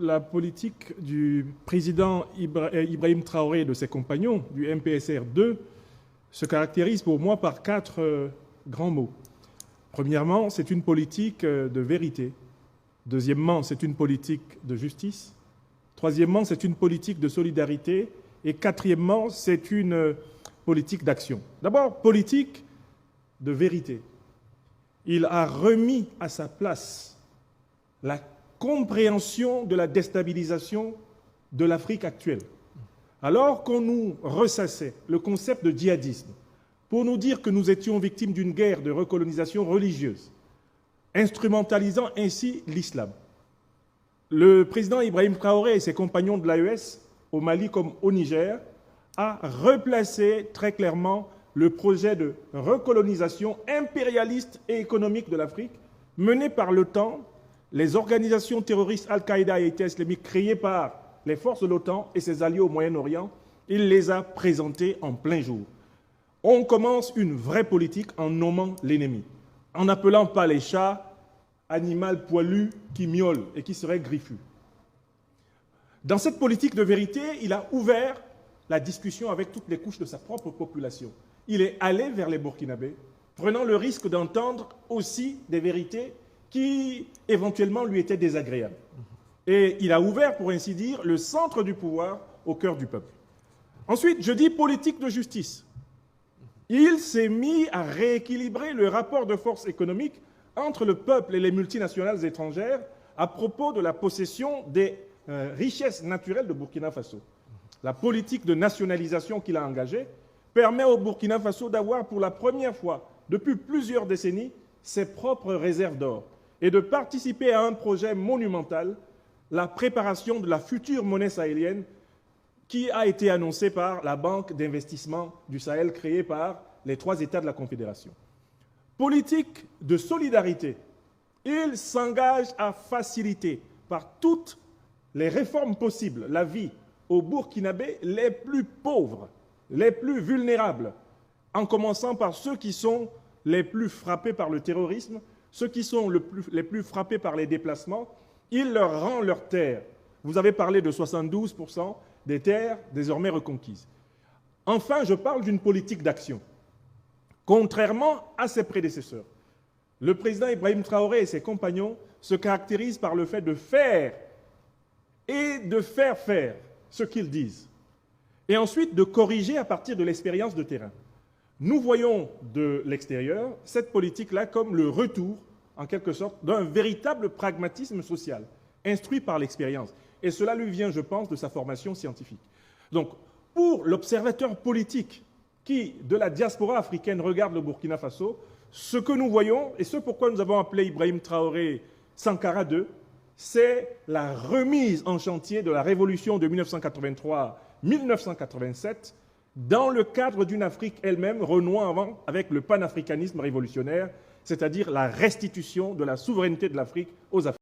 la politique du président Ibrahim Traoré et de ses compagnons du MPSR2 se caractérise pour moi par 4 grands mots. Premièrement, c'est une politique de vérité. Deuxièmement, c'est une politique de justice. Troisièmement, c'est une politique de solidarité. Et quatrièmement, c'est une politique d'action. D'abord, politique de vérité. Il a remis à sa place la compréhension de la déstabilisation de l'Afrique actuelle. Alors qu'on nous ressassait le concept de djihadisme pour nous dire que nous étions victimes d'une guerre de recolonisation religieuse, instrumentalisant ainsi l'islam, le président Ibrahim Traoré et ses compagnons de l'AES, au Mali comme au Niger, a replacé très clairement le projet de recolonisation impérialiste et économique de l'Afrique, mené par l'OTAN, les organisations terroristes Al-Qaïda et État islamique créées par les forces de l'OTAN et ses alliés au Moyen-Orient. Il les a présentées en plein jour. On commence une vraie politique en nommant l'ennemi, en n'appelant pas les chats animal poilu qui miaule et qui serait griffu. Dans cette politique de vérité, il a ouvert la discussion avec toutes les couches de sa propre population. Il est allé vers les Burkinabés, prenant le risque d'entendre aussi des vérités qui éventuellement lui étaient désagréables. Et il a ouvert, pour ainsi dire, le centre du pouvoir au cœur du peuple. Ensuite, je dis politique de justice. Il s'est mis à rééquilibrer le rapport de force économique entre le peuple et les multinationales étrangères à propos de la possession des richesses naturelles de Burkina Faso. La politique de nationalisation qu'il a engagée permet au Burkina Faso d'avoir pour la première fois depuis plusieurs décennies ses propres réserves d'or et de participer à un projet monumental, la préparation de la future monnaie sahélienne qui a été annoncée par la Banque d'investissement du Sahel créée par les 3 États de la Confédération. Politique de solidarité. Il s'engage à faciliter par toutes les réformes possibles la vie aux Burkinabés les plus pauvres, les plus vulnérables, en commençant par ceux qui sont les plus frappés par le terrorisme, ceux qui sont les plus frappés par les déplacements. Il leur rend leurs terres. Vous avez parlé de 72% des terres désormais reconquises. Enfin, je parle d'une politique d'action. Contrairement à ses prédécesseurs, le président Ibrahim Traoré et ses compagnons se caractérisent par le fait de faire et de faire faire ce qu'ils disent, et ensuite de corriger à partir de l'expérience de terrain. Nous voyons de l'extérieur cette politique-là comme le retour, en quelque sorte, d'un véritable pragmatisme social, instruit par l'expérience. Et cela lui vient, je pense, de sa formation scientifique. Donc, pour l'observateur politique qui, de la diaspora africaine, regarde le Burkina Faso, ce que nous voyons, et ce pourquoi nous avons appelé Ibrahim Traoré Sankara II, c'est la remise en chantier de la révolution de 1983-1987 dans le cadre d'une Afrique elle-même renouant avec le panafricanisme révolutionnaire, c'est-à-dire la restitution de la souveraineté de l'Afrique aux Africains.